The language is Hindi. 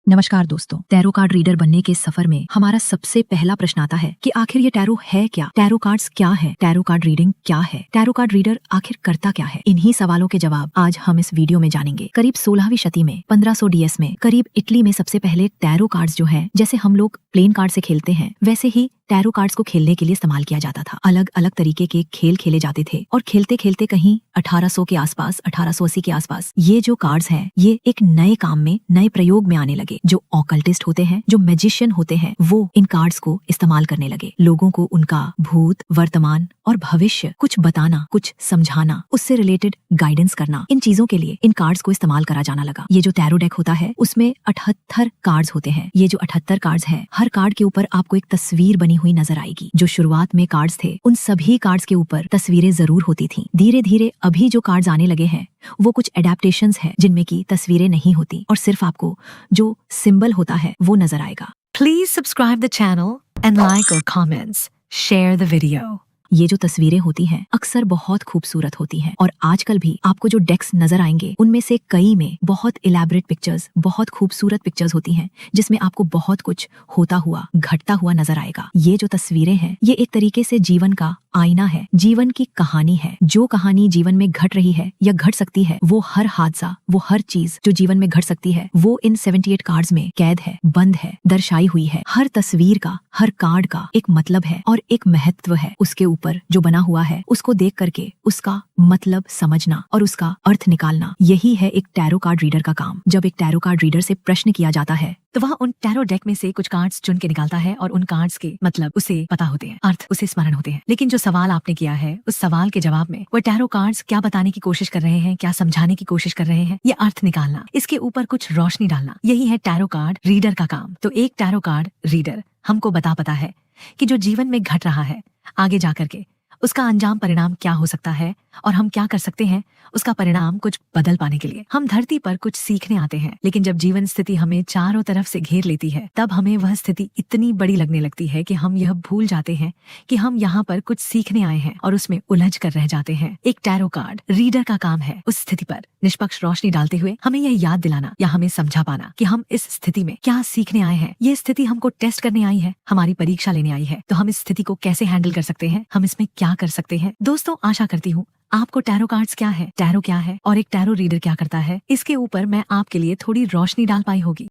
नमस्कार दोस्तों, टैरो कार्ड रीडर बनने के सफर में हमारा सबसे पहला प्रश्न आता है कि आखिर ये टैरो है क्या? टैरो कार्ड्स क्या है? टैरो कार्ड रीडिंग क्या है? टैरो कार्ड रीडर आखिर करता क्या है? इन्हीं सवालों के जवाब आज हम इस वीडियो में जानेंगे। करीब 16वीं शती में 1500 डीएस में करीब इटली में सबसे पहले टैरो कार्ड्स जो है, जैसे हम लोग प्लेन कार्ड से खेलते हैं वैसे ही टैरो कार्ड्स को खेलने के लिए इस्तेमाल किया जाता था। अलग अलग तरीके के खेल खेले जाते थे और खेलते खेलते कहीं 1800 के आसपास 1880 के आसपास ये जो कार्ड्स हैं ये एक नए काम में, नए प्रयोग में आने लगे। जो ऑकल्टिस्ट होते हैं, जो मैजिशियन होते हैं, वो इन कार्ड्स को इस्तेमाल करने लगे। लोगों को उनका भूत, वर्तमान और भविष्य कुछ बताना, कुछ समझाना, उससे रिलेटेड गाइडेंस करना, इन चीजों के लिए इन कार्ड्स को इस्तेमाल करा जाना लगा। ये जो टैरो डेक होता है उसमें 78 कार्ड्स होते हैं। ये जो 78 कार्ड्स हैं, हर कार्ड के ऊपर आपको एक तस्वीर बनी हुई नजर आएगी। जो शुरुआत में कार्ड्स थे उन सभी कार्ड्स के ऊपर तस्वीरें जरूर होती थीं। धीरे धीरे अभी जो कार्ड्स आने लगे हैं वो कुछ एडेप्टेशंस है जिनमें की तस्वीरें नहीं होती और सिर्फ आपको जो सिंबल होता है वो नजर आएगा। Please subscribe the channel and like or comments. Share the video. ये जो तस्वीरें होती हैं अक्सर बहुत खूबसूरत होती हैं और आजकल भी आपको जो डेक्स नजर आएंगे उनमें से कई में बहुत इलैबोरेट पिक्चर्स, बहुत खूबसूरत पिक्चर्स होती हैं जिसमें आपको बहुत कुछ होता हुआ, घटता हुआ नजर आएगा। ये जो तस्वीरें हैं ये एक तरीके से जीवन का आईना है, जीवन की कहानी है। जो कहानी जीवन में घट रही है या घट सकती है, वो हर हादसा, वो हर चीज जो जीवन में घट सकती है वो इन 78 कार्ड्स में कैद है, बंद है, दर्शाई हुई है। हर तस्वीर का, हर कार्ड का एक मतलब है और एक महत्व है। उसके ऊपर जो बना हुआ है उसको देख करके उसका मतलब समझना और उसका अर्थ निकालना, यही है एक टैरो कार्ड रीडर का काम। जब एक टैरो कार्ड रीडर से प्रश्न किया जाता है तो वह उन टैरो डेक में से कुछ कार्ड्स चुन के निकालता है और उन कार्ड्स के मतलब उसे पता होते हैं, अर्थ उसे स्मरण होते हैं। लेकिन जो सवाल आपने किया है उस सवाल के जवाब में वो टैरो कार्ड्स क्या बताने की कोशिश कर रहे हैं, क्या समझाने की कोशिश कर रहे हैं, ये अर्थ निकालना, इसके ऊपर कुछ रोशनी डालना, यही है टैरो कार्ड रीडर का काम। तो एक टैरो कार्ड रीडर हमको पता है कि जो जीवन में घट रहा है आगे जाकर के उसका अंजाम परिणाम क्या हो सकता है और हम क्या कर सकते हैं उसका परिणाम कुछ बदल पाने के लिए। हम धरती पर कुछ सीखने आते हैं, लेकिन जब जीवन स्थिति हमें चारों तरफ से घेर लेती है तब हमें वह स्थिति इतनी बड़ी लगने लगती है कि हम यह भूल जाते हैं कि हम यहाँ पर कुछ सीखने आए हैं और उसमें उलझ कर रह जाते हैं। एक टैरो कार्ड रीडर का काम है उस स्थिति पर निष्पक्ष रोशनी डालते हुए हमें यह याद दिलाना या हमें समझा पाना कि हम इस स्थिति में क्या सीखने आए हैं। ये स्थिति हमको टेस्ट करने आई है, हमारी परीक्षा लेने आई है, तो हम इस स्थिति को कैसे हैंडल कर सकते हैं, हम इसमें क्या कर सकते हैं। दोस्तों, आशा करती हूँ आपको टैरो कार्ड्स क्या है, टैरो क्या है और एक टैरो रीडर क्या करता है, इसके ऊपर मैं आपके लिए थोड़ी रोशनी डाल पाई होगी।